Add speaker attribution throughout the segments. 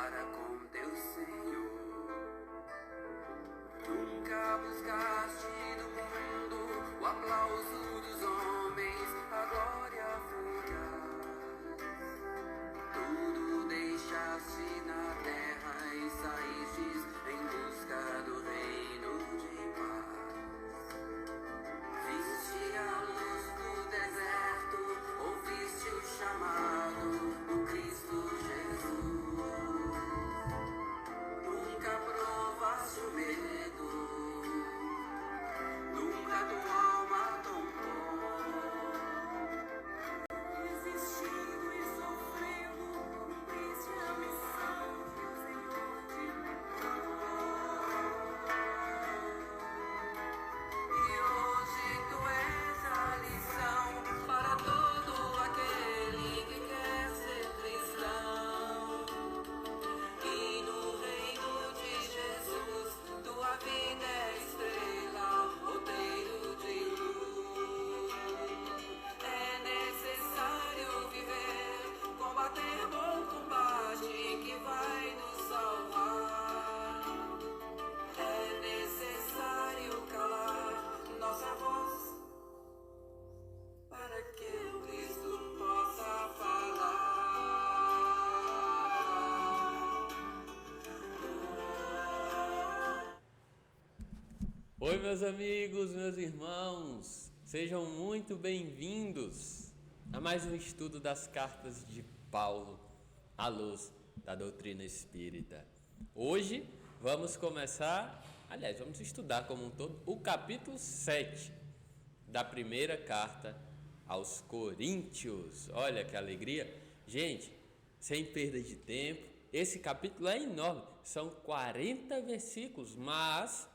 Speaker 1: para com teu Senhor. Nunca buscaste do mundo o aplauso dos homens, a glória fugaz. Tudo deixaste na terra e saístes em busca do reino de paz. Viste a luz do deserto, ouviste o chamado do Cristo Jesus. Nunca provaste o medo, nunca tua alma tombou. Resistindo e sofrendo, cumpriste a missão que o Senhor te levou. E hoje tu és a lição para todo aquele que quer ser cristão. E no reino de Jesus, tua vida é estrela, roteiro de luz. É necessário viver, combater bom combate que vai nos salvar. É necessário calar nossa voz para que o Cristo possa falar.
Speaker 2: Oi, meus amigos, meus irmãos, sejam muito bem-vindos a mais um estudo das cartas de Paulo à luz da doutrina espírita. Hoje vamos vamos estudar como um todo o capítulo 7 da primeira carta aos Coríntios. Olha que alegria! Gente, sem perda de tempo, esse capítulo é enorme, são 40 versículos, mas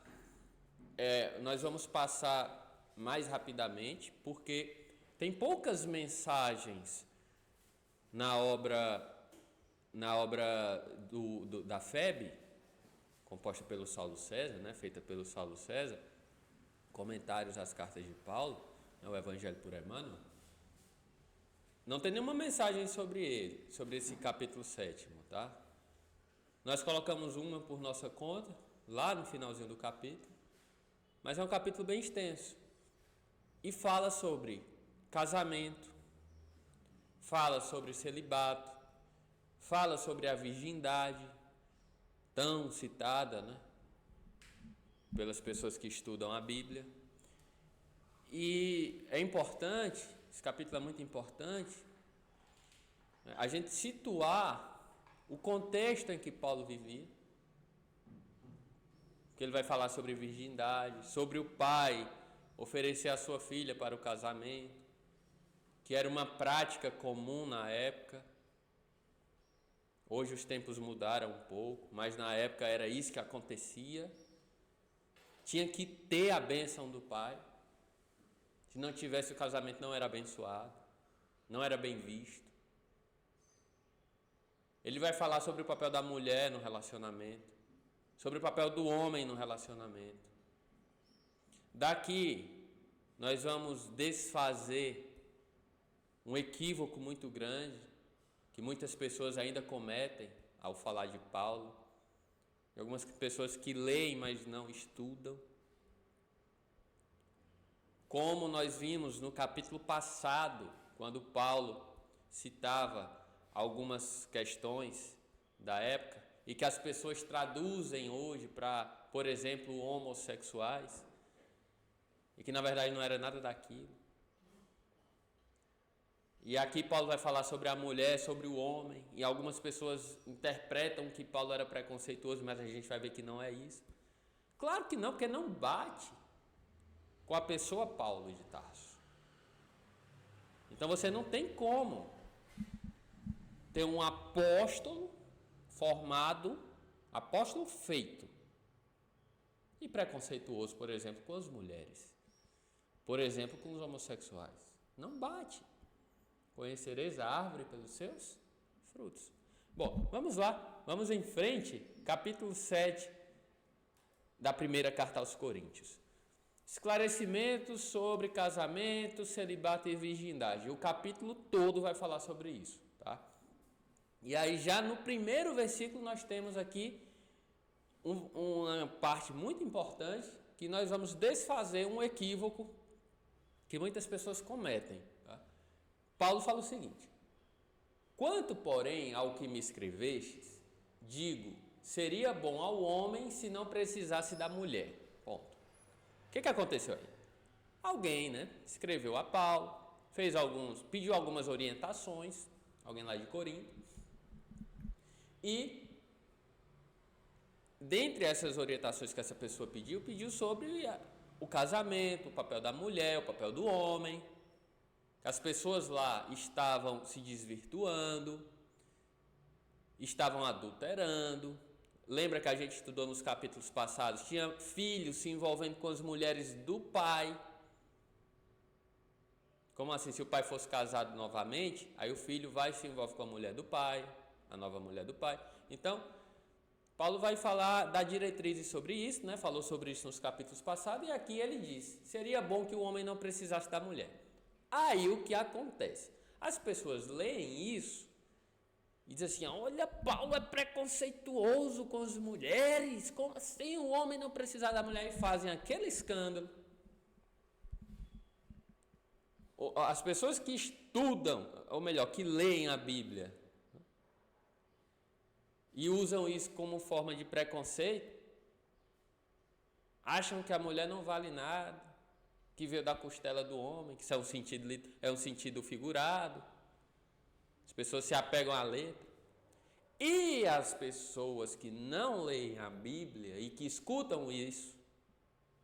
Speaker 2: nós vamos passar mais rapidamente, porque tem poucas mensagens na obra da FEB, composta pelo Saulo César, né, feita pelo Saulo César, comentários às cartas de Paulo, o Evangelho por Emmanuel. Não tem nenhuma mensagem sobre esse capítulo 7, tá? Nós colocamos uma por nossa conta, lá no finalzinho do capítulo, mas é um capítulo bem extenso e fala sobre casamento, fala sobre celibato, fala sobre a virgindade, tão citada, né, pelas pessoas que estudam a Bíblia. E é importante, esse capítulo é muito importante, a gente situar o contexto em que Paulo vivia, que ele vai falar sobre virgindade, sobre o pai oferecer a sua filha para o casamento, que era uma prática comum na época. Hoje os tempos mudaram um pouco, mas na época era isso que acontecia. Tinha que ter a bênção do pai. Se não tivesse, o casamento não era abençoado, não era bem visto. Ele vai falar sobre o papel da mulher no relacionamento, sobre o papel do homem no relacionamento. Daqui nós vamos desfazer um equívoco muito grande que muitas pessoas ainda cometem ao falar de Paulo. Algumas pessoas que leem, mas não estudam. Como nós vimos no capítulo passado, quando Paulo citava algumas questões da época e que as pessoas traduzem hoje para, por exemplo, homossexuais, e que na verdade não era nada daquilo. E aqui Paulo vai falar sobre a mulher, sobre o homem, e algumas pessoas interpretam que Paulo era preconceituoso, mas a gente vai ver que não é isso. Claro que não, porque não bate com a pessoa Paulo de Tarso. Então você não tem como ter um apóstolo formado, apóstolo feito, e preconceituoso, por exemplo, com as mulheres, por exemplo, com os homossexuais. Não bate. Conhecereis a árvore pelos seus frutos. Bom, vamos lá, vamos em frente, capítulo 7 da primeira carta aos Coríntios. Esclarecimentos sobre casamento, celibato e virgindade. O capítulo todo vai falar sobre isso, tá? E aí já no primeiro versículo nós temos aqui uma parte muito importante que nós vamos desfazer um equívoco que muitas pessoas cometem. Tá? Paulo fala o seguinte: quanto, porém, ao que me escrevestes, digo, seria bom ao homem se não precisasse da mulher. Ponto. O que aconteceu aí? Alguém, né, escreveu a Paulo, pediu algumas orientações, alguém lá de Corinto, e dentre essas orientações que essa pessoa pediu sobre o casamento, o papel da mulher, o papel do homem. As pessoas lá estavam se desvirtuando, estavam adulterando. Lembra que a gente estudou nos capítulos passados? Tinha filhos se envolvendo com as mulheres do pai. Como assim? Se o pai fosse casado novamente, aí o filho vai e se envolve com a mulher do pai, a nova mulher do pai. Então, Paulo vai falar, dar diretrizes sobre isso, né? Falou sobre isso nos capítulos passados, e aqui ele diz: seria bom que o homem não precisasse da mulher. Aí o que acontece? As pessoas leem isso e dizem assim: olha, Paulo é preconceituoso com as mulheres, como assim o homem não precisar da mulher? E fazem aquele escândalo. As pessoas que estudam, ou melhor, que leem a Bíblia e usam isso como forma de preconceito, acham que a mulher não vale nada, que veio da costela do homem, que isso é um sentido figurado. As pessoas se apegam à letra. E as pessoas que não leem a Bíblia e que escutam isso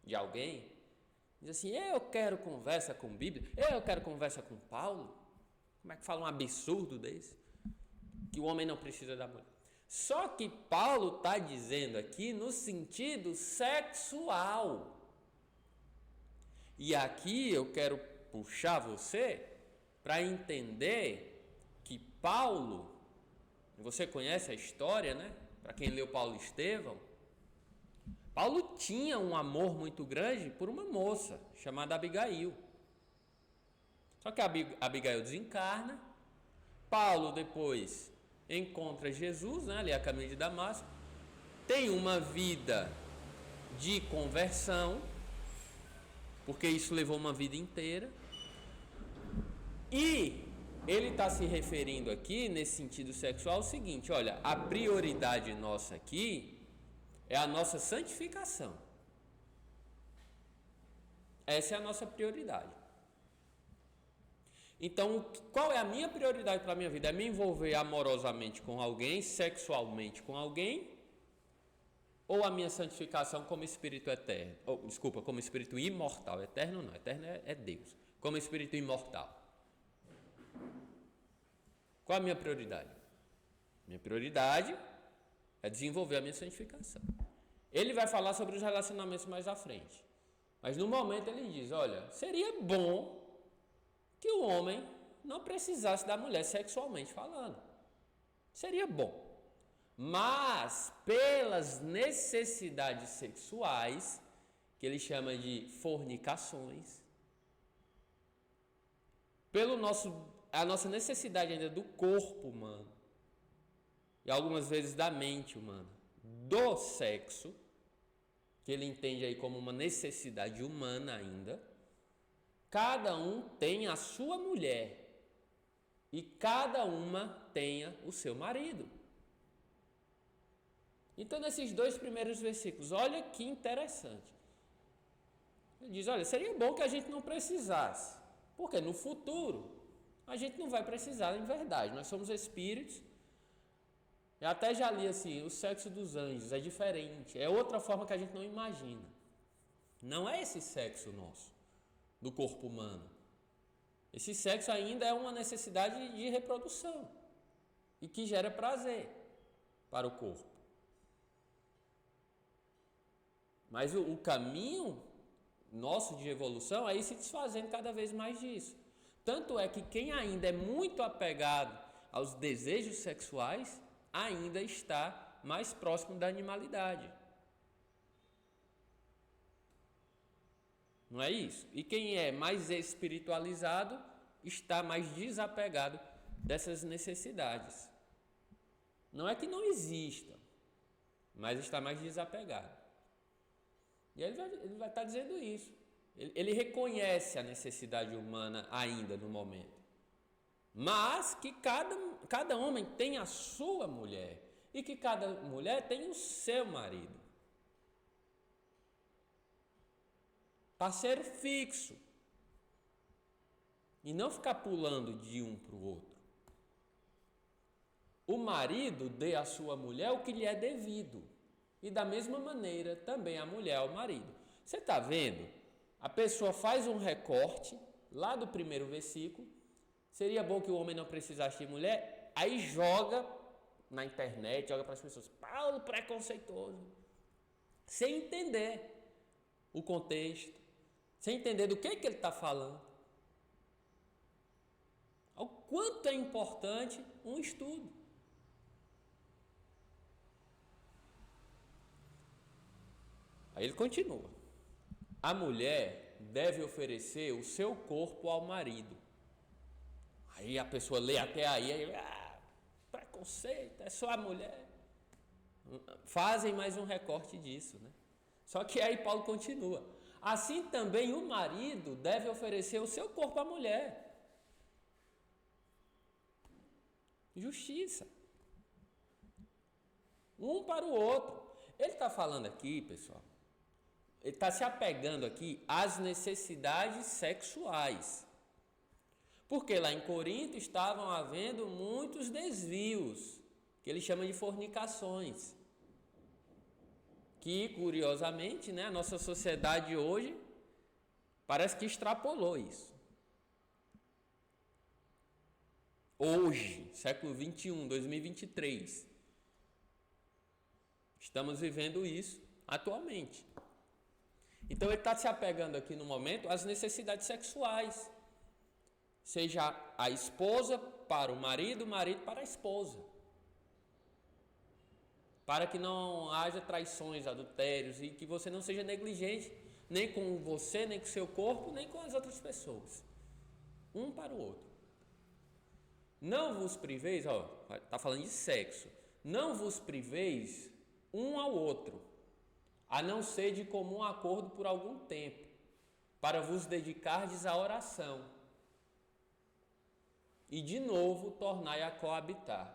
Speaker 2: de alguém, dizem assim: eu quero conversa com Bíblia, eu quero conversa com Paulo. Como é que fala um absurdo desse? Que o homem não precisa da mulher. Só que Paulo está dizendo aqui no sentido sexual. E aqui eu quero puxar você para entender que Paulo, você conhece a história, né? Para quem leu Paulo e Estevão, Paulo tinha um amor muito grande por uma moça chamada Abigail. Só que Abigail desencarna. Paulo depois encontra Jesus, né, ali a caminho de Damasco, tem uma vida de conversão, porque isso levou uma vida inteira, e ele está se referindo aqui, nesse sentido sexual, ao seguinte: olha, a prioridade nossa aqui é a nossa santificação. Essa é a nossa prioridade. Então, qual é a minha prioridade para a minha vida? É me envolver amorosamente com alguém, sexualmente com alguém, ou a minha santificação como espírito eterno? Como espírito imortal. Eterno não, eterno é Deus. Como espírito imortal. Qual a minha prioridade? Minha prioridade é desenvolver a minha santificação. Ele vai falar sobre os relacionamentos mais à frente. Mas no momento ele diz: olha, seria bom que o homem não precisasse da mulher sexualmente falando. Seria bom. Mas pelas necessidades sexuais, que ele chama de fornicações, a nossa necessidade ainda do corpo humano, e algumas vezes da mente humana, do sexo, que ele entende aí como uma necessidade humana ainda, cada um tem a sua mulher e cada uma tenha o seu marido. Então, nesses dois primeiros versículos, olha que interessante. Ele diz: olha, seria bom que a gente não precisasse, porque no futuro a gente não vai precisar em verdade. Nós somos espíritos. Eu até já li assim: o sexo dos anjos é diferente, é outra forma que a gente não imagina. Não é esse sexo nosso, do corpo humano. Esse sexo ainda é uma necessidade de reprodução e que gera prazer para o corpo. Mas o caminho nosso de evolução é ir se desfazendo cada vez mais disso. Tanto é que quem ainda é muito apegado aos desejos sexuais ainda está mais próximo da animalidade. Não é isso? E quem é mais espiritualizado está mais desapegado dessas necessidades. Não é que não exista, mas está mais desapegado. E ele vai estar dizendo isso. Ele reconhece a necessidade humana ainda no momento. Mas que cada homem tem a sua mulher. E que cada mulher tem o seu marido. Parceiro fixo. E não ficar pulando de um para o outro. O marido dê à sua mulher o que lhe é devido. E da mesma maneira também a mulher ao marido. Você está vendo? A pessoa faz um recorte lá do primeiro versículo. Seria bom que o homem não precisasse de mulher. Aí joga na internet, joga para as pessoas. Paulo preconceituoso. Sem entender o contexto. Sem entender do que ele está falando. O quanto é importante um estudo. Aí ele continua. A mulher deve oferecer o seu corpo ao marido. Aí a pessoa lê até aí, preconceito, é só a mulher. Fazem mais um recorte disso, né? Só que aí Paulo continua. Assim também o marido deve oferecer o seu corpo à mulher. Justiça. Um para o outro. Ele está falando aqui, pessoal, ele está se apegando aqui às necessidades sexuais. Porque lá em Corinto estavam havendo muitos desvios, que ele chama de fornicações. Que, curiosamente, né, a nossa sociedade hoje parece que extrapolou isso. Hoje, século 21, 2023, estamos vivendo isso atualmente. Então ele está se apegando aqui no momento às necessidades sexuais. Seja a esposa para o marido para a esposa. Para que não haja traições, adultérios e que você não seja negligente, nem com você, nem com o seu corpo, nem com as outras pessoas. Um para o outro. Não vos priveis, está falando de sexo. Não vos priveis um ao outro, a não ser de comum acordo por algum tempo, para vos dedicardes à oração. E de novo tornai a coabitar,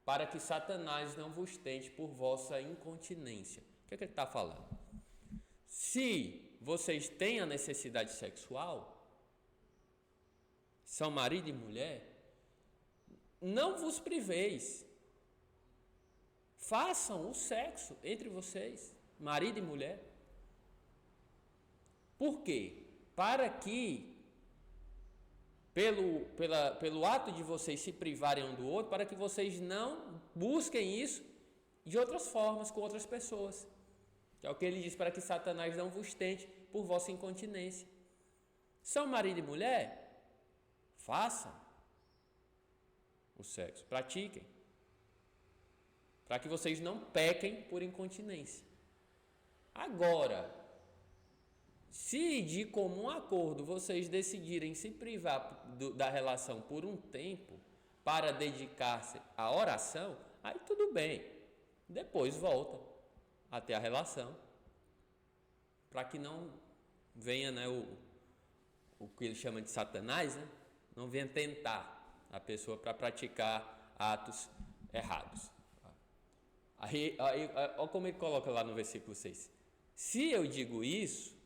Speaker 2: para que Satanás não vos tente por vossa incontinência. O que ele está falando? Se vocês têm a necessidade sexual, são marido e mulher, não vos priveis. Façam o sexo entre vocês, marido e mulher. Por quê? Para que pelo ato de vocês se privarem um do outro, para que vocês não busquem isso de outras formas, com outras pessoas. Que é o que ele diz, para que Satanás não vos tente por vossa incontinência. São marido e mulher? Façam o sexo, pratiquem. Para que vocês não pequem por incontinência. Agora, se de comum acordo vocês decidirem se privar da relação por um tempo para dedicar-se à oração, aí tudo bem. Depois volta até a relação, para que não venha, né, o que ele chama de Satanás, né, não venha tentar a pessoa para praticar atos errados. Aí, olha como ele coloca lá no versículo 6. Se eu digo isso,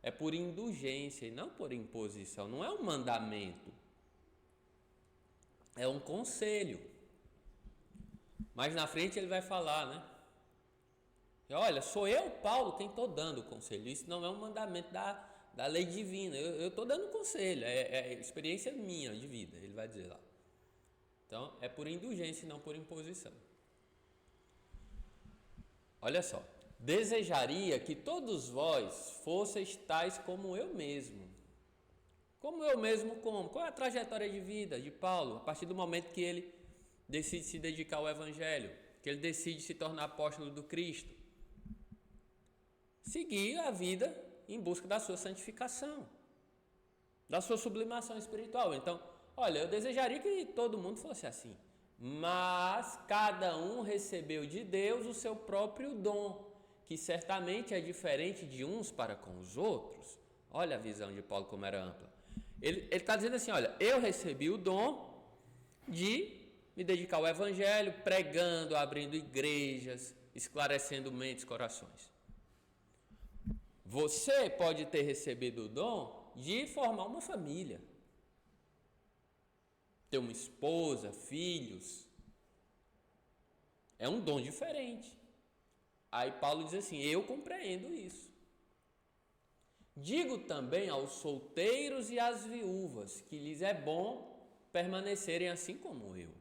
Speaker 2: é por indulgência e não por imposição. Não é um mandamento. É um conselho. Mas na frente ele vai falar, né? E olha, sou eu, Paulo, quem estou dando o conselho. Isso não é um mandamento da lei divina. Eu estou dando conselho. É experiência minha de vida, ele vai dizer lá. Então, é por indulgência e não por imposição. Olha só. Desejaria que todos vós fosseis tais como eu mesmo. Como eu mesmo como? Qual é a trajetória de vida de Paulo? A partir do momento que ele decide se dedicar ao Evangelho, que ele decide se tornar apóstolo do Cristo. Seguir a vida em busca da sua santificação, da sua sublimação espiritual. Então, olha, eu desejaria que todo mundo fosse assim. Mas cada um recebeu de Deus o seu próprio dom, que certamente é diferente de uns para com os outros. Olha a visão de Paulo como era ampla. Ele está dizendo assim, olha, eu recebi o dom de me dedicar ao evangelho, pregando, abrindo igrejas, esclarecendo mentes e corações. Você pode ter recebido o dom de formar uma família, ter uma esposa, filhos. É um dom diferente. Aí Paulo diz assim, eu compreendo isso. Digo também aos solteiros e às viúvas que lhes é bom permanecerem assim como eu.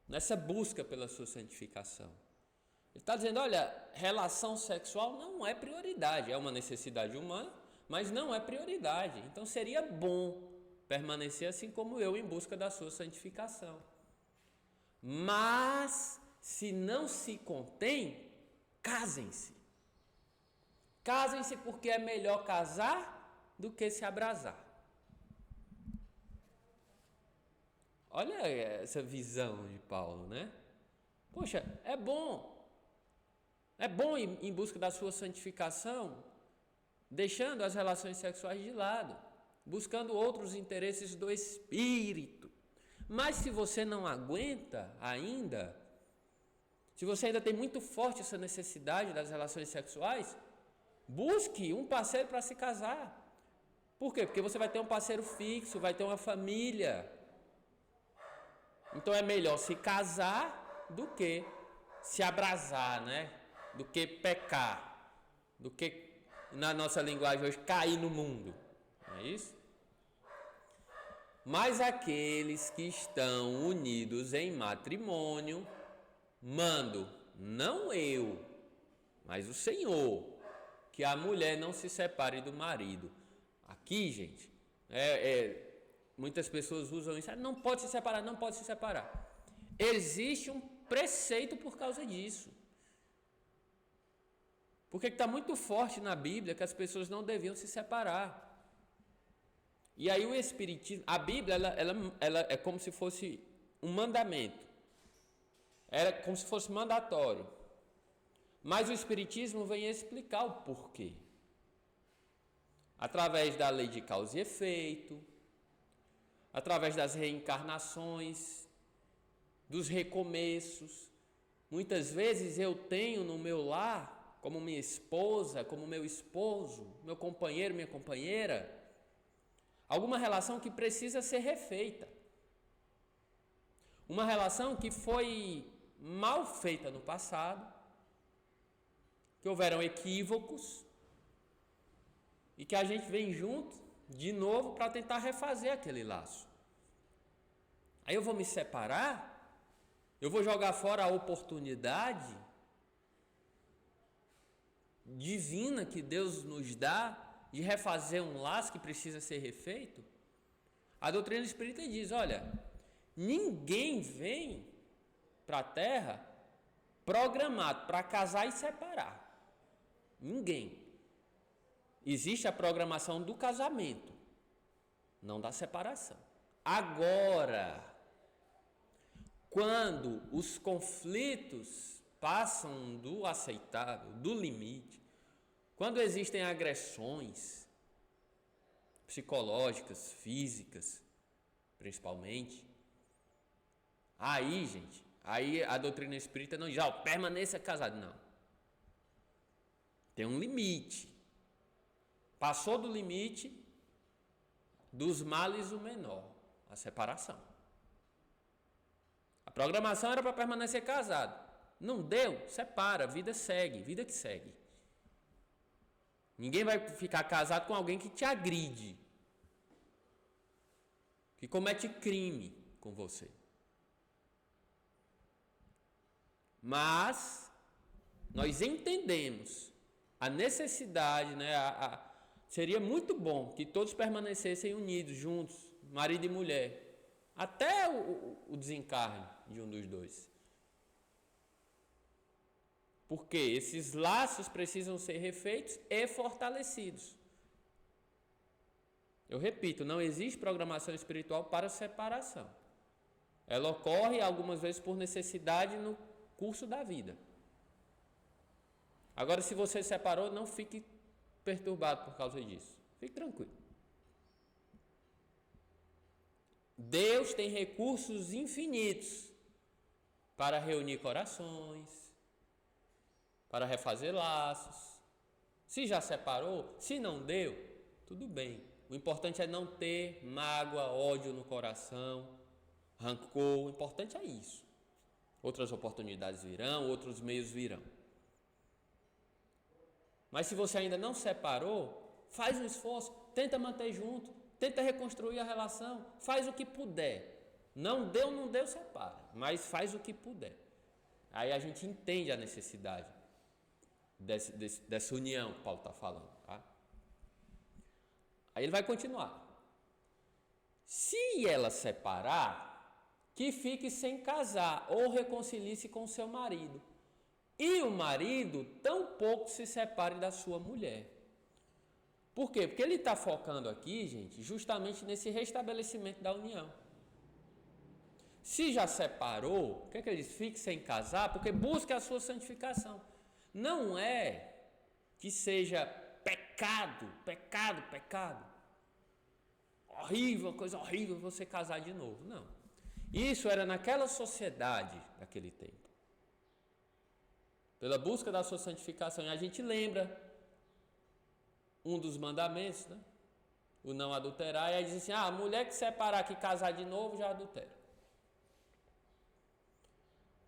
Speaker 2: Nessa busca pela sua santificação. Ele está dizendo, olha, relação sexual não é prioridade, é uma necessidade humana, mas não é prioridade. Então seria bom permanecer assim como eu em busca da sua santificação. Mas, se não se contém, casem-se. Casem-se porque é melhor casar do que se abrasar. Olha essa visão de Paulo, né? Poxa, é bom ir em busca da sua santificação, deixando as relações sexuais de lado, buscando outros interesses do espírito. Mas se você não aguenta ainda, se você ainda tem muito forte essa necessidade das relações sexuais, busque um parceiro para se casar. Por quê? Porque você vai ter um parceiro fixo, vai ter uma família. Então é melhor se casar do que se abrasar, né? Do que pecar, do que, na nossa linguagem hoje, cair no mundo. Não é isso? Mas aqueles que estão unidos em matrimônio, mando, não eu, mas o Senhor, que a mulher não se separe do marido. Aqui, gente, muitas pessoas usam isso, não pode se separar, não pode se separar. Existe um preceito por causa disso. Porque está muito forte na Bíblia que as pessoas não deviam se separar. E aí o Espiritismo, a Bíblia, ela é como se fosse um mandamento. Era como se fosse mandatório. Mas o Espiritismo vem explicar o porquê. Através da lei de causa e efeito, através das reencarnações, dos recomeços. Muitas vezes eu tenho no meu lar, como minha esposa, como meu esposo, meu companheiro, minha companheira, alguma relação que precisa ser refeita. Uma relação que foi mal feita no passado, que houveram equívocos e que a gente vem junto de novo para tentar refazer aquele laço. Aí eu vou me separar, eu vou jogar fora a oportunidade divina que Deus nos dá de refazer um laço que precisa ser refeito. A doutrina espírita diz, olha, ninguém vem para a Terra programado para casar e separar. Ninguém. Existe a programação do casamento, não da separação. Agora, quando os conflitos passam do aceitável, do limite, quando existem agressões psicológicas, físicas, principalmente, aí, gente, aí a doutrina espírita não diz, permaneça casado, não. Tem um limite. Passou do limite, dos males o menor, a separação. A programação era para permanecer casado. Não deu, separa, vida segue, vida que segue. Ninguém vai ficar casado com alguém que te agride, que comete crime com você. Mas nós entendemos a necessidade, né? Seria muito bom que todos permanecessem unidos, juntos, marido e mulher, até o desencarne de um dos dois. Porque esses laços precisam ser refeitos e fortalecidos. Eu repito, não existe programação espiritual para separação. Ela ocorre algumas vezes por necessidade no curso da vida. Agora, se você separou, não fique perturbado por causa disso. Fique tranquilo. Deus tem recursos infinitos para reunir corações, para refazer laços. Se já separou, se não deu, tudo bem. O importante é não ter mágoa, ódio no coração, rancor. O importante é isso. Outras oportunidades virão, outros meios virão. Mas se você ainda não separou, faz um esforço, tenta manter junto, tenta reconstruir a relação, faz o que puder. Não deu, separa, mas faz o que puder. Aí a gente entende a necessidade dessa união que Paulo está falando. Tá? Aí ele vai continuar. Se ela separar, que fique sem casar ou reconcilie-se com seu marido. E o marido tampouco se separe da sua mulher. Por quê? Porque ele está focando aqui, gente, justamente nesse restabelecimento da união. Se já separou, o que é que ele diz? Fique sem casar, porque busca a sua santificação. Não é que seja pecado. Horrível, coisa horrível você casar de novo. Não. Isso era naquela sociedade daquele tempo. Pela busca da sua santificação. E a gente lembra um dos mandamentos, né? O não adulterar. E aí diz assim, a mulher que separar que casar de novo já adultera.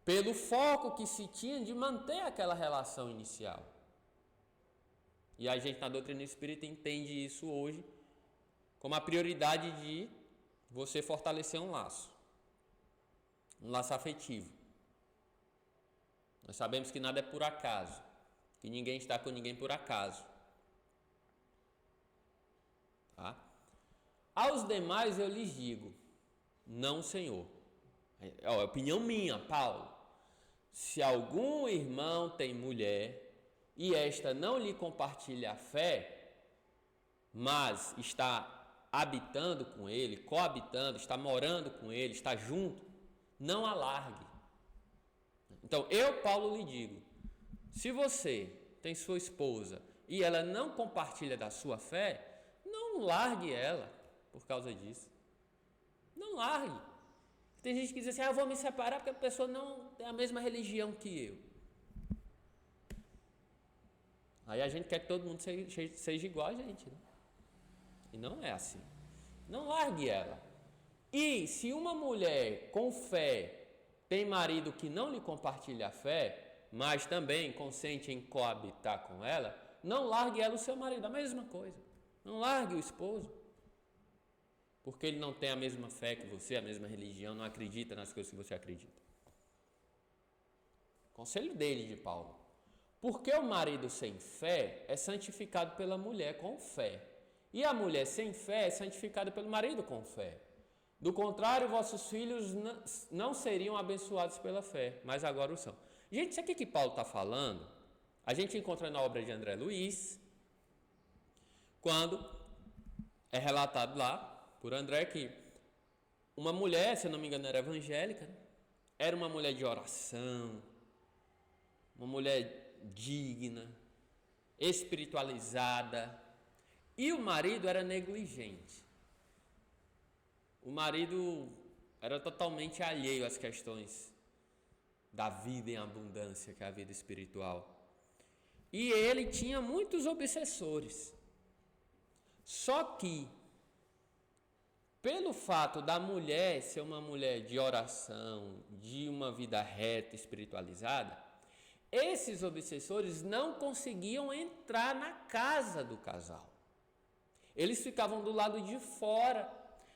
Speaker 2: Pelo foco que se tinha de manter aquela relação inicial. E a gente na doutrina espírita entende isso hoje como a prioridade de você fortalecer um laço afetivo. Nós sabemos que nada é por acaso, que ninguém está com ninguém por acaso. Tá? Aos demais eu lhes digo, não, Senhor. É opinião minha, Paulo. Se algum irmão tem mulher e esta não lhe compartilha a fé, mas está habitando com ele, coabitando, está morando com ele, está junto, não a largue. Então, eu, Paulo, lhe digo, se você tem sua esposa e ela não compartilha da sua fé, não largue ela por causa disso. Não largue. Tem gente que diz assim, eu vou me separar porque a pessoa não tem a mesma religião que eu. Aí a gente quer que todo mundo seja igual a gente, né? E não é assim. Não largue ela. E se uma mulher com fé tem marido que não lhe compartilha a fé, mas também consente em coabitar com ela, não largue ela o seu marido, a mesma coisa. Não largue o esposo. Porque ele não tem a mesma fé que você, a mesma religião, não acredita nas coisas que você acredita. Conselho dele, de Paulo. Porque o marido sem fé é santificado pela mulher com fé. E a mulher sem fé é santificada pelo marido com fé. Do contrário, vossos filhos não seriam abençoados pela fé, mas agora o são. Gente, isso aqui que Paulo está falando, a gente encontra na obra de André Luiz, quando é relatado lá por André que uma mulher, se eu não me engano era evangélica, era uma mulher de oração, uma mulher digna, espiritualizada, e o marido era negligente. O marido era totalmente alheio às questões da vida em abundância, que é a vida espiritual. E ele tinha muitos obsessores. Só que, pelo fato da mulher ser uma mulher de oração, de uma vida reta, espiritualizada, esses obsessores não conseguiam entrar na casa do casal. Eles ficavam do lado de fora,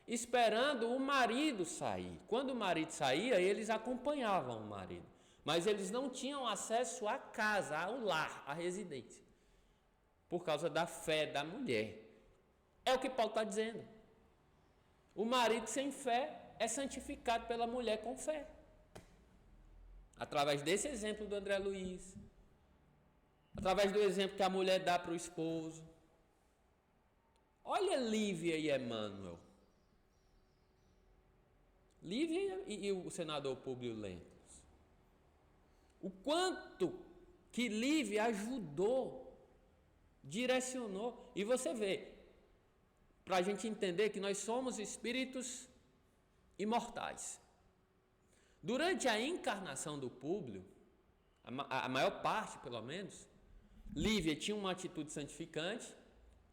Speaker 2: esperando o marido sair. Quando o marido saía, eles acompanhavam o marido. Mas eles não tinham acesso à casa, ao lar, à residência. Por causa da fé da mulher. É o que Paulo está dizendo. O marido sem fé é santificado pela mulher com fé. Através desse exemplo do André Luiz. Através do exemplo que a mulher dá para o esposo. Olha Lívia e Emmanuel. Lívia e o senador Públio Lentulus. O quanto que Lívia ajudou, direcionou. E você vê, para a gente entender que nós somos espíritos imortais. Durante a encarnação do Públio, a maior parte pelo menos, Lívia tinha uma atitude santificante,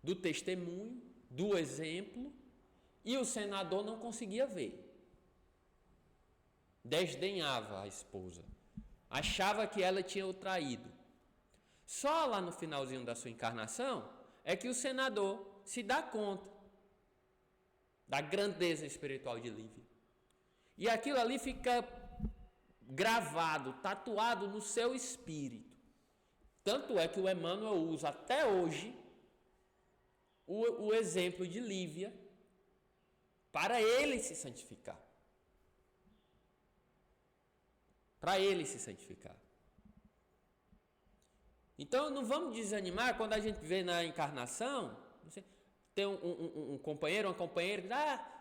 Speaker 2: do testemunho, do exemplo, e o senador não conseguia ver. Desdenhava a esposa, achava que ela tinha o traído. Só lá no finalzinho da sua encarnação é que o senador se dá conta da grandeza espiritual de Lívia. E aquilo ali fica gravado, tatuado no seu espírito. Tanto é que o Emmanuel usa até hoje o exemplo de Lívia para ele se santificar. Para ele se santificar. Então não vamos desanimar quando a gente vê na encarnação, tem um companheiro, uma companheira que diz,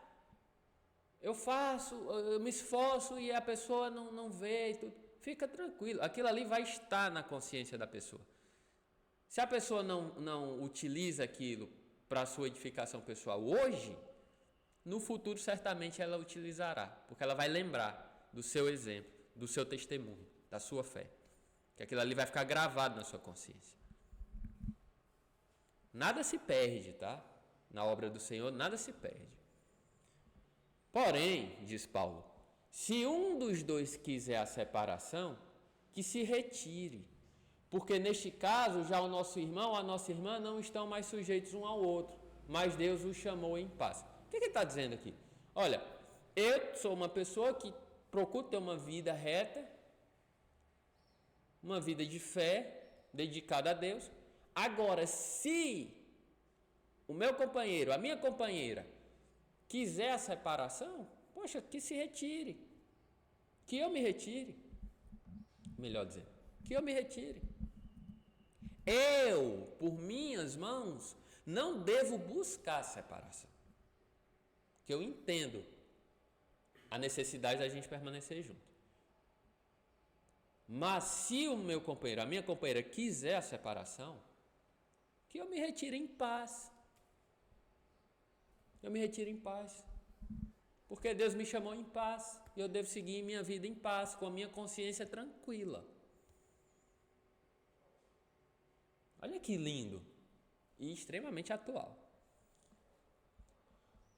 Speaker 2: eu faço, eu me esforço e a pessoa não vê e tudo. Fica tranquilo, aquilo ali vai estar na consciência da pessoa. Se a pessoa não utiliza aquilo para a sua edificação pessoal hoje, no futuro certamente ela utilizará, porque ela vai lembrar do seu exemplo, do seu testemunho, da sua fé. Que aquilo ali vai ficar gravado na sua consciência. Nada se perde, tá? Na obra do Senhor, nada se perde. Porém, diz Paulo, se um dos dois quiser a separação, que se retire. Porque neste caso, já o nosso irmão, a nossa irmã não estão mais sujeitos um ao outro, mas Deus os chamou em paz. O que ele está dizendo aqui? Olha, eu sou uma pessoa que procuro ter uma vida reta, uma vida de fé, dedicada a Deus. Agora, se o meu companheiro, a minha companheira, quiser a separação, poxa, que se retire. Que eu me retire. Melhor dizendo, que eu me retire. Eu, por minhas mãos, não devo buscar a separação. Porque eu entendo a necessidade da gente permanecer junto. Mas se o meu companheiro, a minha companheira quiser a separação, que eu me retire em paz. Eu me retiro em paz. Porque Deus me chamou em paz. E eu devo seguir minha vida em paz, com a minha consciência tranquila. Olha que lindo. E extremamente atual.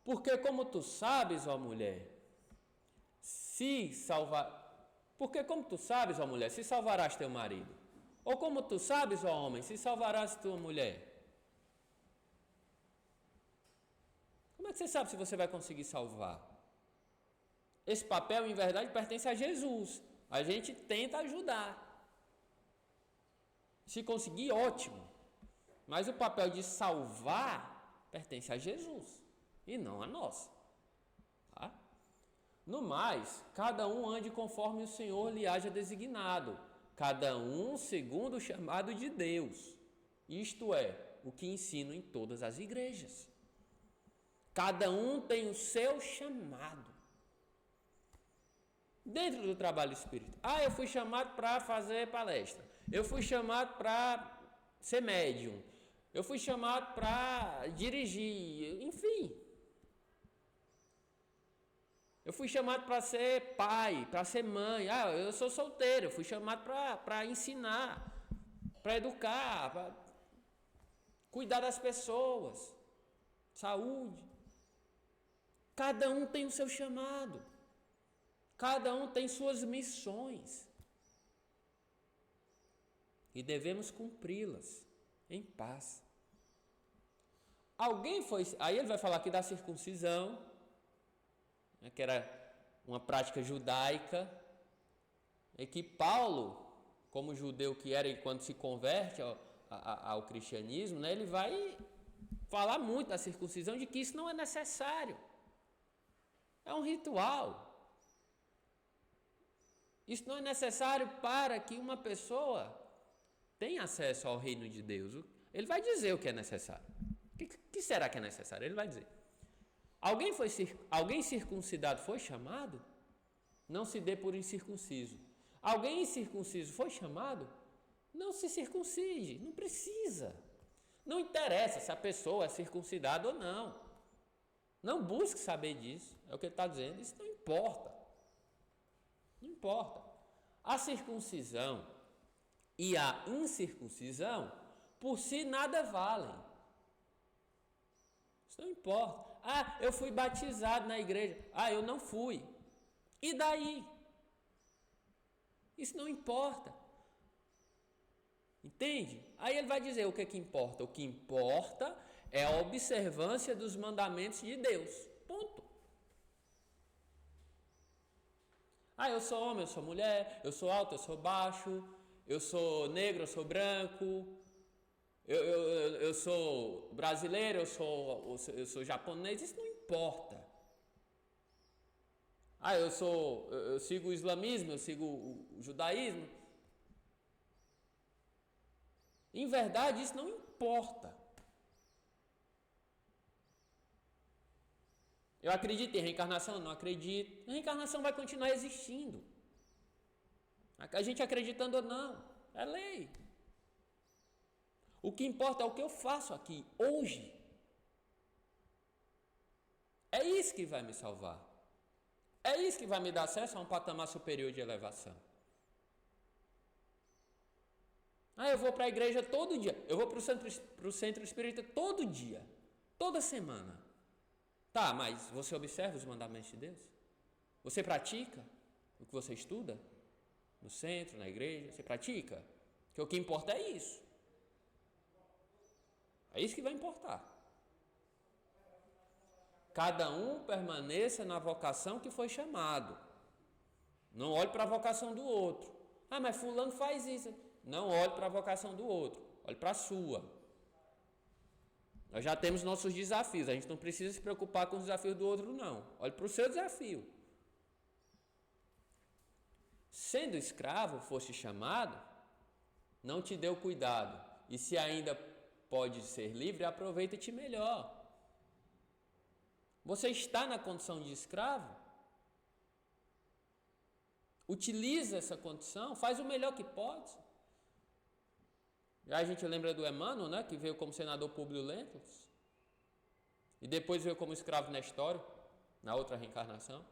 Speaker 2: Porque como tu sabes, ó mulher, Porque como tu sabes, ó mulher, se salvarás teu marido. Ou como tu sabes, ó homem, se salvarás tua mulher. Como é que você sabe se você vai conseguir salvar? Esse papel, em verdade, pertence a Jesus. A gente tenta ajudar. Se conseguir, ótimo. Mas o papel de salvar pertence a Jesus e não a nós. Tá? No mais, cada um ande conforme o Senhor lhe haja designado, cada um segundo o chamado de Deus. Isto é, o que ensino em todas as igrejas. Cada um tem o seu chamado. Dentro do trabalho espírita. Eu fui chamado para fazer palestra. Eu fui chamado para ser médium. Eu fui chamado para dirigir. Enfim. Eu fui chamado para ser pai, para ser mãe. Eu sou solteiro. Eu fui chamado para ensinar, para educar, para cuidar das pessoas. Saúde. Cada um tem o seu chamado. Cada um tem suas missões. E devemos cumpri-las em paz. Aí ele vai falar aqui da circuncisão, né, que era uma prática judaica, e que Paulo, como judeu que era e quando se converte ao cristianismo, né, ele vai falar muito da circuncisão, de que isso não é necessário. É um ritual. Isso não é necessário para que uma pessoa tenha acesso ao reino de Deus. Ele vai dizer o que é necessário. que será que é necessário? Ele vai dizer: alguém circuncidado foi chamado? Não se dê por incircunciso. Alguém incircunciso foi chamado? Não se circuncide, não precisa. Não interessa se a pessoa é circuncidada ou não. Não busque saber disso, é o que ele está dizendo, isso não importa. Não importa. A circuncisão e a incircuncisão, por si nada valem. Isso não importa. Ah, eu fui batizado na igreja. Ah, eu não fui. E daí? Isso não importa. Entende? Aí ele vai dizer o que importa. O que importa é a observância dos mandamentos de Deus. Ponto. Ah, eu sou homem, eu sou mulher, eu sou alto, eu sou baixo, eu sou negro, eu sou branco, eu sou brasileiro, eu sou japonês, isso não importa. Ah, eu sigo o islamismo, eu sigo o judaísmo. Em verdade, isso não importa. Eu acredito em reencarnação? Não acredito. A reencarnação vai continuar existindo. A gente acreditando ou não, é lei. O que importa é o que eu faço aqui, hoje. É isso que vai me salvar. É isso que vai me dar acesso a um patamar superior de elevação. Ah, eu vou para a igreja todo dia. Eu vou para o centro espírita todo dia. Toda semana. Tá, mas você observa os mandamentos de Deus? Você pratica o que você estuda? No centro, na igreja? Você pratica? Porque o que importa é isso. É isso que vai importar. Cada um permaneça na vocação que foi chamado. Não olhe para a vocação do outro. Ah, mas fulano faz isso. Não olhe para a vocação do outro. Olhe para a sua. Nós já temos nossos desafios. A gente não precisa se preocupar com os desafios do outro, não. Olhe para o seu desafio. Sendo escravo, foste chamado, não te deu cuidado. E se ainda pode ser livre, aproveita-te melhor. Você está na condição de escravo? Utiliza essa condição, faz o melhor que pode. Já a gente lembra do Emmanuel, né, que veio como senador Públio Lentulus, e depois veio como escravo Nestório, na outra reencarnação.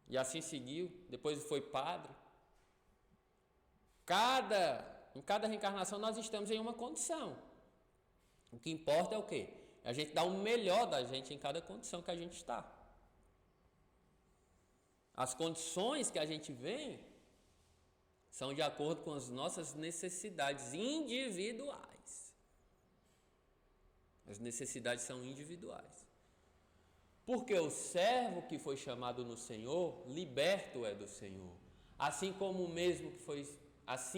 Speaker 2: E assim seguiu, depois foi padre. Em cada reencarnação nós estamos em uma condição. O que importa é o quê? A gente dá o melhor da gente em cada condição que a gente está. As condições que a gente vem são de acordo com as nossas necessidades individuais. As necessidades são individuais. Porque o servo que foi chamado no Senhor, liberto é do Senhor. Assim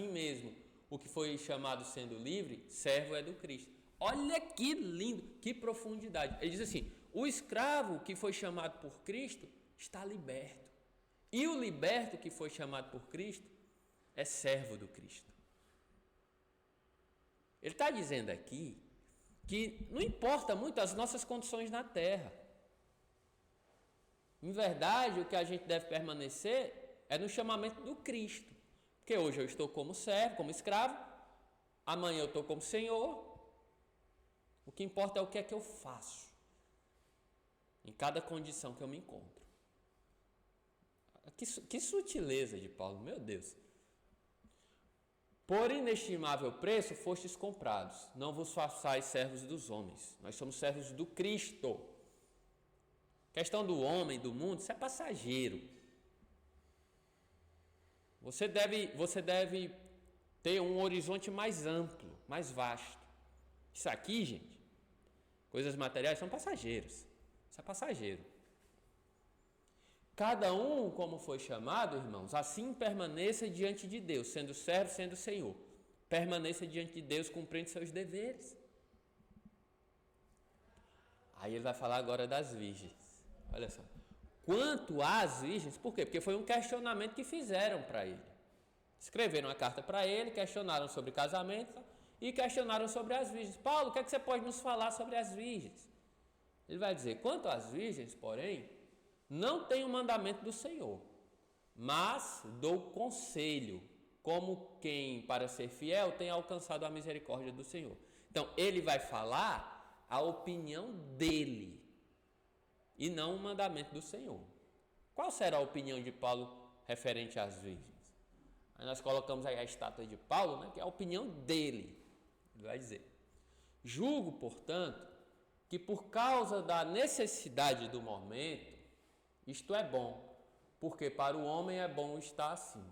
Speaker 2: mesmo o que foi chamado sendo livre, servo é do Cristo. Olha que lindo, que profundidade. Ele diz assim: o escravo que foi chamado por Cristo está liberto. E o liberto que foi chamado por Cristo é servo do Cristo. Ele está dizendo aqui que não importa muito as nossas condições na terra. Em verdade, o que a gente deve permanecer é no chamamento do Cristo. Porque hoje eu estou como servo, como escravo, amanhã eu estou como senhor. O que importa é o que é que eu faço em cada condição que eu me encontro. Que sutileza de Paulo, meu Deus. Por inestimável preço fostes comprados, não vos façais servos dos homens. Nós somos servos do Cristo. Questão do homem, do mundo, isso é passageiro. Você deve ter um horizonte mais amplo, mais vasto. Isso aqui, gente, coisas materiais são passageiras. Isso é passageiro. Cada um, como foi chamado, irmãos, assim permaneça diante de Deus, sendo servo, sendo Senhor. Permaneça diante de Deus, cumprindo seus deveres. Aí ele vai falar agora das virgens. Olha só. Quanto às virgens, por quê? Porque foi um questionamento que fizeram para ele. Escreveram uma carta para ele, questionaram sobre casamento. e questionaram sobre as virgens. Paulo, o que é que você pode nos falar sobre as virgens? Ele vai dizer, quanto às virgens, porém, não tenho mandamento do Senhor, mas dou conselho, como quem, para ser fiel, tem alcançado a misericórdia do Senhor. Então, ele vai falar a opinião dele, e não o mandamento do Senhor. Qual será a opinião de Paulo referente às virgens? Aí nós colocamos aí a estátua de Paulo, né, que é a opinião dele. Ele vai dizer, julgo, portanto, que por causa da necessidade do momento, isto é bom, porque para o homem é bom estar assim.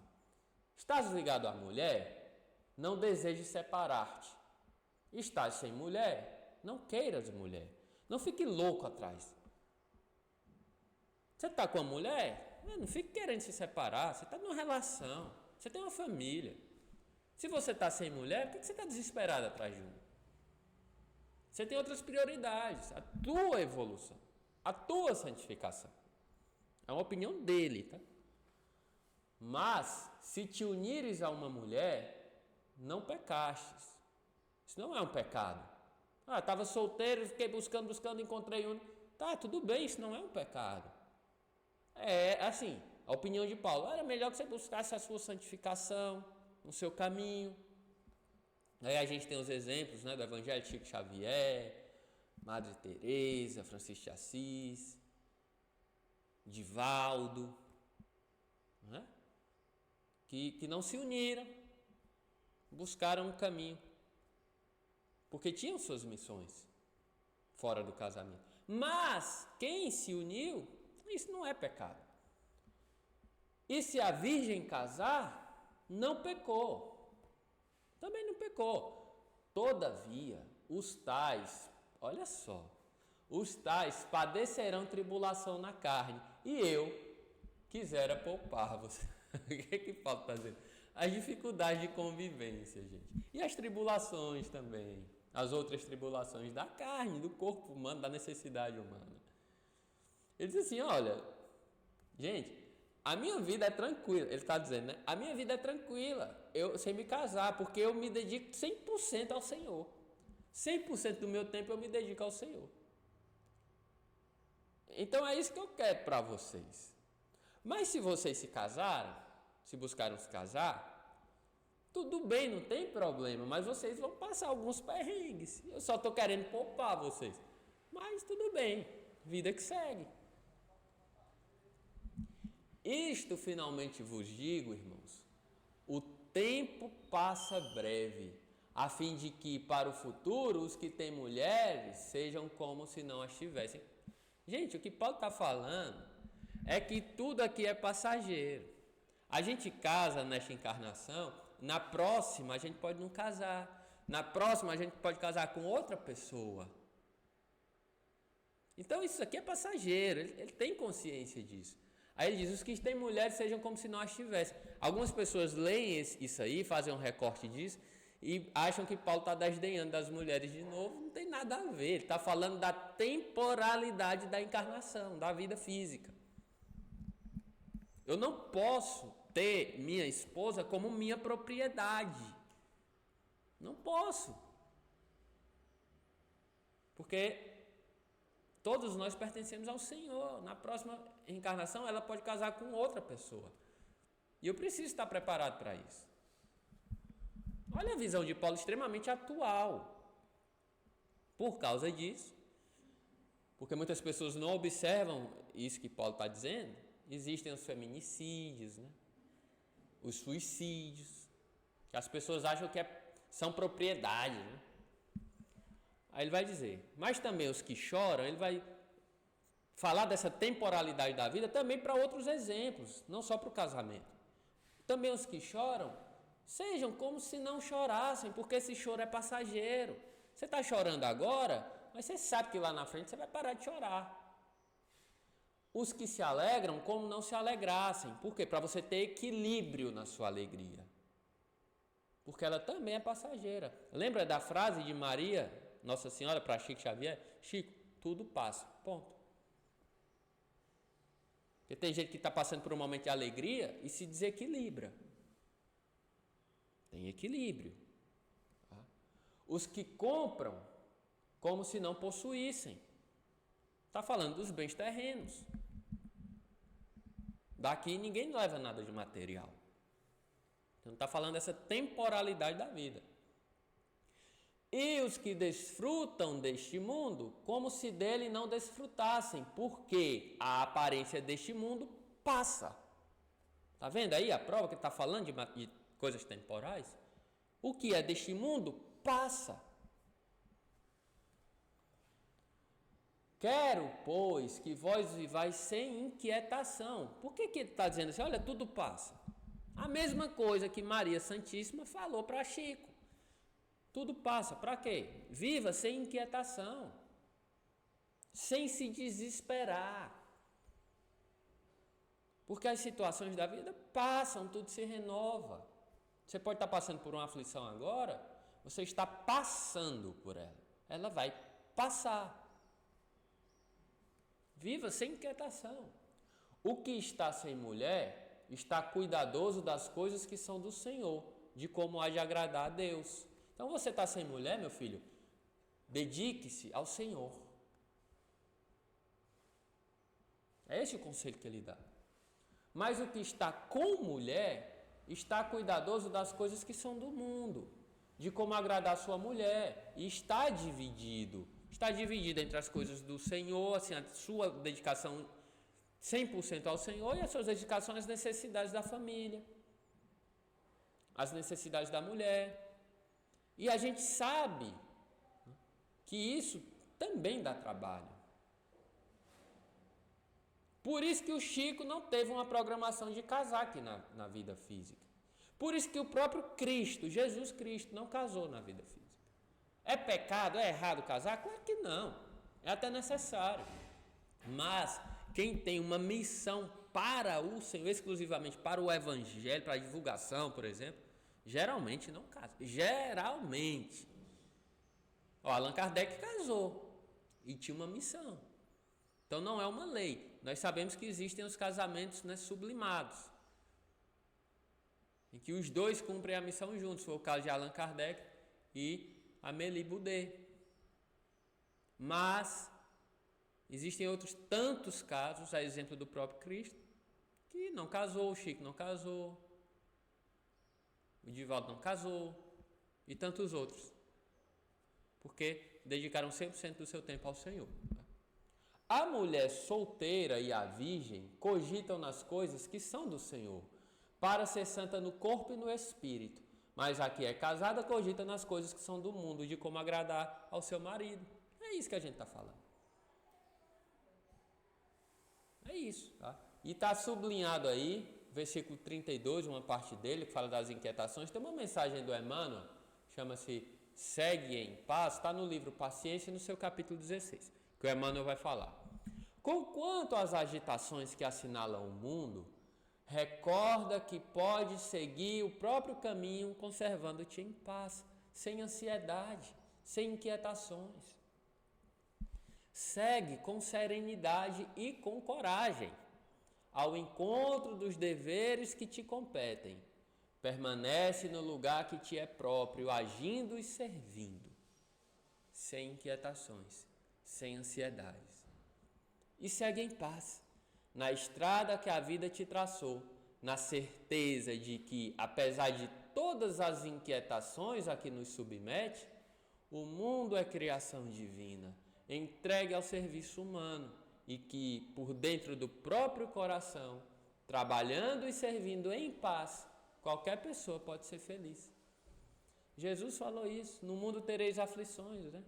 Speaker 2: Estás ligado à mulher? Não desejes separar-te. Estás sem mulher? Não queiras mulher. Não fique louco atrás. Você está com a mulher? Não fique querendo se separar. Você está numa relação. Você tem uma família. Se você está sem mulher, por que você está desesperado atrás de uma? Você tem outras prioridades. A tua evolução. A tua santificação. É uma opinião dele, tá? Mas, se te unires a uma mulher, não pecastes. Isso não é um pecado. Estava solteiro, fiquei buscando, encontrei um. Tá, tudo bem, isso não é um pecado. É assim, a opinião de Paulo, era melhor que você buscasse a sua santificação, no seu caminho. Aí a gente tem os exemplos, né, do Evangelho de Chico Xavier, Madre Teresa, Francisco de Assis, Divaldo, né? Que não se uniram, buscaram um caminho, porque tinham suas missões fora do casamento. Mas quem se uniu, isso não é pecado. E se a virgem casar, não pecou. Também não pecou. Todavia, os tais, olha só, os tais padecerão tribulação na carne, e eu quisera poupar-vos. O que Paulo está dizendo? As dificuldades de convivência, gente. E as tribulações também. As outras tribulações da carne, do corpo humano, da necessidade humana. Ele diz assim, olha, gente, a minha vida é tranquila. Ele está dizendo, né? A minha vida é tranquila, eu sem me casar, porque eu me dedico 100% ao Senhor. 100% do meu tempo eu me dedico ao Senhor. Então é isso que eu quero para vocês. Mas se vocês se casaram, se buscaram se casar, tudo bem, não tem problema, mas vocês vão passar alguns perrengues. Eu só estou querendo poupar vocês. Mas tudo bem, vida que segue. Isto finalmente vos digo, irmãos, o tempo passa breve, a fim de que para o futuro os que têm mulheres sejam como se não as tivessem. Gente, o que Paulo está falando é que tudo aqui é passageiro. A gente casa nesta encarnação, na próxima a gente pode não casar, na próxima a gente pode casar com outra pessoa. Então isso aqui é passageiro, ele tem consciência disso. Aí ele diz, os que têm mulheres sejam como se não as tivessem. Algumas pessoas leem isso aí, fazem um recorte disso e acham que Paulo está desdenhando das mulheres de novo. Não tem nada a ver, ele está falando da temporalidade da encarnação, da vida física. Eu não posso ter minha esposa como minha propriedade. Não posso. Porque todos nós pertencemos ao Senhor. Na próxima encarnação, ela pode casar com outra pessoa. E eu preciso estar preparado para isso. Olha a visão de Paulo extremamente atual. Por causa disso, porque muitas pessoas não observam isso que Paulo está dizendo, existem os feminicídios, né? Os suicídios, que as pessoas acham que são propriedade, né? Aí ele vai dizer, mas também os que choram, ele vai falar dessa temporalidade da vida também para outros exemplos, não só para o casamento. Também os que choram, sejam como se não chorassem, porque esse choro é passageiro. Você está chorando agora, mas você sabe que lá na frente você vai parar de chorar. Os que se alegram, como não se alegrassem. Por quê? Para você ter equilíbrio na sua alegria. Porque ela também é passageira. Lembra da frase de Maria, Nossa Senhora, para Chico Xavier? Chico, tudo passa. Ponto. Porque tem gente que está passando por um momento de alegria e se desequilibra. Tem equilíbrio. Tá? Os que compram como se não possuíssem. Está falando dos bens terrenos. Daqui ninguém leva nada de material. Então está falando dessa temporalidade da vida. E os que desfrutam deste mundo, como se dele não desfrutassem, porque a aparência deste mundo passa. Está vendo aí a prova que está falando de coisas temporais? O que é deste mundo passa. Quero, pois, que vós vivais sem inquietação. Por que ele está dizendo assim? Olha, tudo passa. A mesma coisa que Maria Santíssima falou para Chico. Tudo passa. Para quê? Viva sem inquietação. Sem se desesperar. Porque as situações da vida passam, tudo se renova. Você pode estar passando por uma aflição agora, você está passando por ela. Ela vai passar. Viva sem inquietação. O que está sem mulher está cuidadoso das coisas que são do Senhor, de como há de agradar a Deus. Então você está sem mulher, meu filho, dedique-se ao Senhor. É esse o conselho que ele dá. Mas o que está com mulher está cuidadoso das coisas que são do mundo, de como agradar a sua mulher, e está dividido. Está dividido entre as coisas do Senhor, assim, a sua dedicação 100% ao Senhor e as suas dedicações às necessidades da família, às necessidades da mulher. E a gente sabe que isso também dá trabalho. Por isso que o Chico não teve uma programação de casar aqui na vida física. Por isso que o próprio Cristo, Jesus Cristo, não casou na vida física. É pecado, é errado casar? Claro que não. É até necessário. Mas quem tem uma missão para o Senhor, exclusivamente para o Evangelho, para a divulgação, por exemplo, geralmente não casa. Geralmente. Allan Kardec casou e tinha uma missão. Então não é uma lei. Nós sabemos que existem os casamentos, né, sublimados, em que os dois cumprem a missão juntos. Foi o caso de Allan Kardec e Amélie Boudet. Mas existem outros tantos casos, a exemplo do próprio Cristo, que não casou, o Chico não casou, o Divaldo não casou e tantos outros, porque dedicaram 100% do seu tempo ao Senhor. A mulher solteira e a virgem cogitam nas coisas que são do Senhor, para ser santa no corpo e no espírito. Mas a que é casada cogita nas coisas que são do mundo, de como agradar ao seu marido. É isso que a gente está falando. É isso, tá? E está sublinhado aí, versículo 32, uma parte dele, que fala das inquietações. Tem uma mensagem do Emmanuel, chama-se Segue em Paz, está no livro Paciência, no seu capítulo 16, que o Emmanuel vai falar. Conquanto às agitações que assinalam o mundo, recorda que pode seguir o próprio caminho conservando-te em paz, sem ansiedade, sem inquietações. Segue com serenidade e com coragem ao encontro dos deveres que te competem. Permanece no lugar que te é próprio, agindo e servindo, sem inquietações, sem ansiedades. E segue em paz, na estrada que a vida te traçou, na certeza de que, apesar de todas as inquietações a que nos submete, o mundo é criação divina, entregue ao serviço humano, e que, por dentro do próprio coração, trabalhando e servindo em paz, qualquer pessoa pode ser feliz. Jesus falou isso, no mundo tereis aflições, né?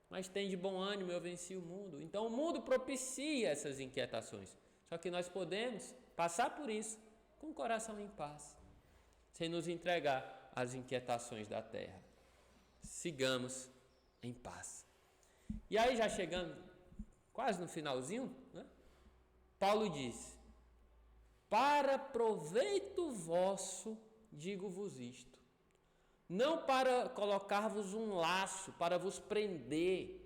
Speaker 2: Mas tem de bom ânimo, eu venci o mundo. Então o mundo propicia essas inquietações. Só que nós podemos passar por isso com o coração em paz, sem nos entregar às inquietações da terra. Sigamos em paz. E aí, já chegando quase no finalzinho, né? Paulo diz: para proveito vosso digo-vos isto, não para colocar-vos um laço, para vos prender,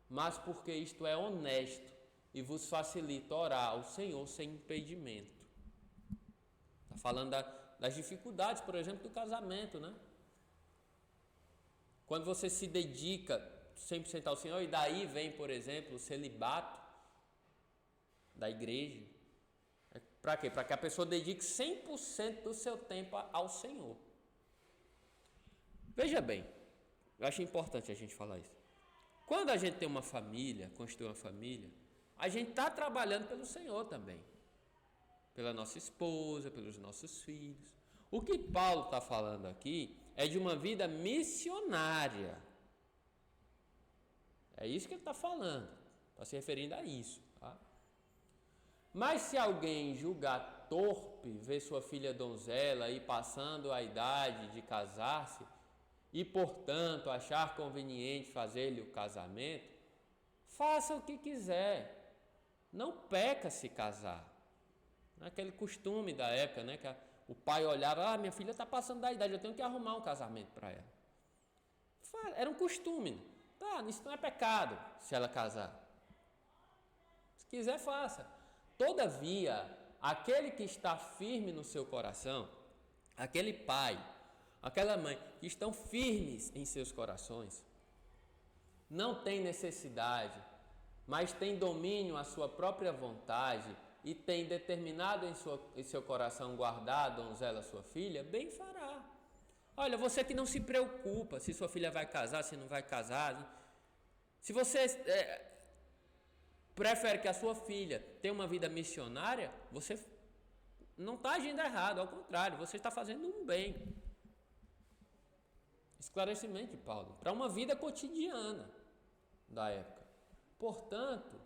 Speaker 2: mas porque isto é honesto e vos facilita orar ao Senhor sem impedimento. Está falando das dificuldades, por exemplo, do casamento, né? quando você se dedica 100% ao Senhor, e daí vem, por exemplo, o celibato da igreja. Para quê? Para que a pessoa dedique 100% do seu tempo ao Senhor. Veja bem, eu acho importante a gente falar isso. Quando a gente tem uma família, constitui uma família, a gente está trabalhando pelo Senhor também. Pela nossa esposa, pelos nossos filhos. O que Paulo está falando aqui é de uma vida missionária. É isso que ele está falando. Está se referindo a isso. Tá? Mas se alguém julgar torpe, ver sua filha donzela e passando a idade de casar-se, e portanto achar conveniente fazer-lhe o casamento, faça o que quiser. Não peca se casar. Aquele costume da época, né? Que o pai olhava, minha filha está passando da idade, eu tenho que arrumar um casamento para ela. Era um costume. Tá, isso não é pecado se ela casar. Se quiser, faça. Todavia, aquele que está firme no seu coração, aquele pai, aquela mãe que estão firmes em seus corações, não tem necessidade, mas tem domínio à sua própria vontade e tem determinado em seu coração guardar a donzela, sua filha, bem fará. Olha, você que não se preocupa se sua filha vai casar, se não vai casar, se você prefere que a sua filha tenha uma vida missionária, você não está agindo errado, ao contrário, você está fazendo um bem. Esclarecimento de Paulo, para uma vida cotidiana da época. Portanto,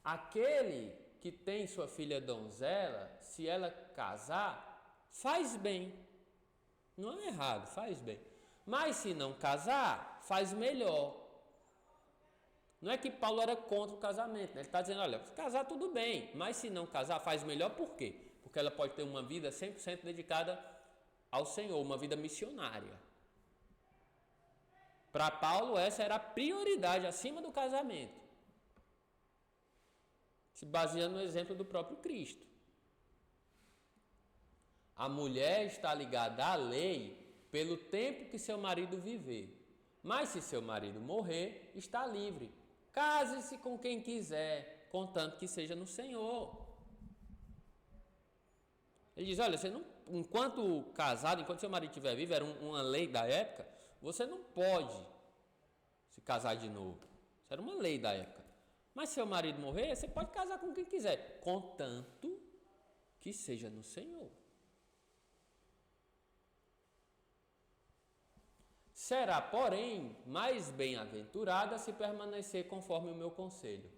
Speaker 2: aquele que tem sua filha donzela, se ela casar, faz bem. Não é errado, faz bem. Mas se não casar, faz melhor. Não é que Paulo era contra o casamento, né? Ele está dizendo, olha, se casar tudo bem, mas se não casar, faz melhor por quê? Porque ela pode ter uma vida 100% dedicada ao Senhor, uma vida missionária. Para Paulo, essa era a prioridade acima do casamento. Se baseando no exemplo do próprio Cristo. A mulher está ligada à lei pelo tempo que seu marido viver. Mas se seu marido morrer, está livre. Case-se com quem quiser, contanto que seja no Senhor. Ele diz, olha, você não, enquanto casado, enquanto seu marido estiver vivo, era uma lei da época, você não pode se casar de novo. Isso era uma lei da época. Mas se seu marido morrer, você pode casar com quem quiser, contanto que seja no Senhor. Será, porém, mais bem-aventurada se permanecer conforme o meu conselho.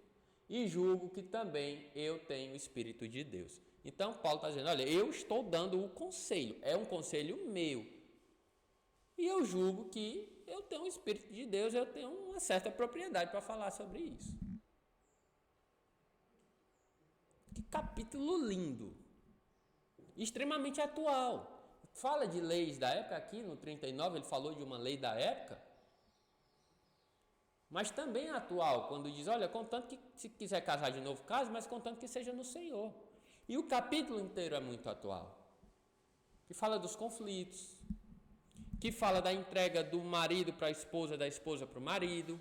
Speaker 2: E julgo que também eu tenho o Espírito de Deus. Então, Paulo está dizendo, olha, eu estou dando o conselho, é um conselho meu. E eu julgo que eu tenho o Espírito de Deus, eu tenho uma certa propriedade para falar sobre isso. Que capítulo lindo, extremamente atual. Fala de leis da época, aqui no 39 ele falou de uma lei da época, mas também atual, quando diz, olha, contanto que se quiser casar de novo, case, mas contanto que seja no Senhor. E o capítulo inteiro é muito atual, que fala dos conflitos, que fala da entrega do marido para a esposa, da esposa para o marido,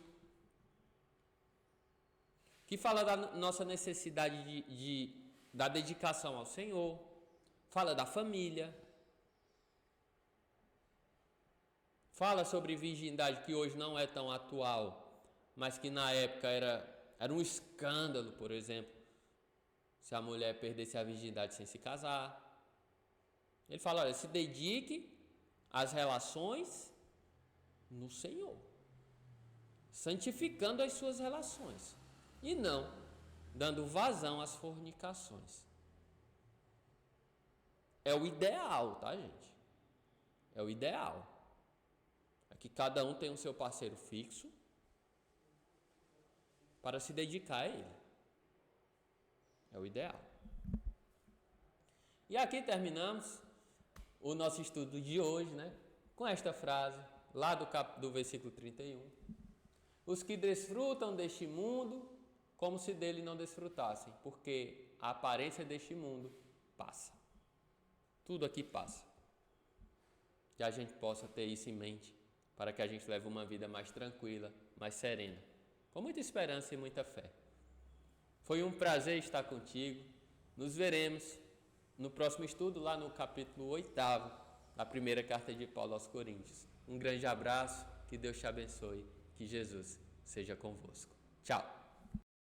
Speaker 2: que fala da nossa necessidade da dedicação ao Senhor, fala da família, fala sobre virgindade, que hoje não é tão atual, mas que na época era um escândalo, por exemplo, se a mulher perdesse a virgindade sem se casar. Ele fala, olha, se dedique às relações no Senhor, santificando as suas relações, e não dando vazão às fornicações. É o ideal, tá, gente? É o ideal. É que cada um tenha o seu parceiro fixo para se dedicar a ele. É o ideal. E aqui terminamos o nosso estudo de hoje, né? Com esta frase, lá do versículo 31. Os que desfrutam deste mundo, como se dele não desfrutassem, porque a aparência deste mundo passa. Tudo aqui passa. Que a gente possa ter isso em mente para que a gente leve uma vida mais tranquila, mais serena, com muita esperança e muita fé. Foi um prazer estar contigo. Nos veremos no próximo estudo, lá no capítulo 8º da primeira carta de Paulo aos Coríntios. Um grande abraço, que Deus te abençoe, que Jesus seja convosco. Tchau!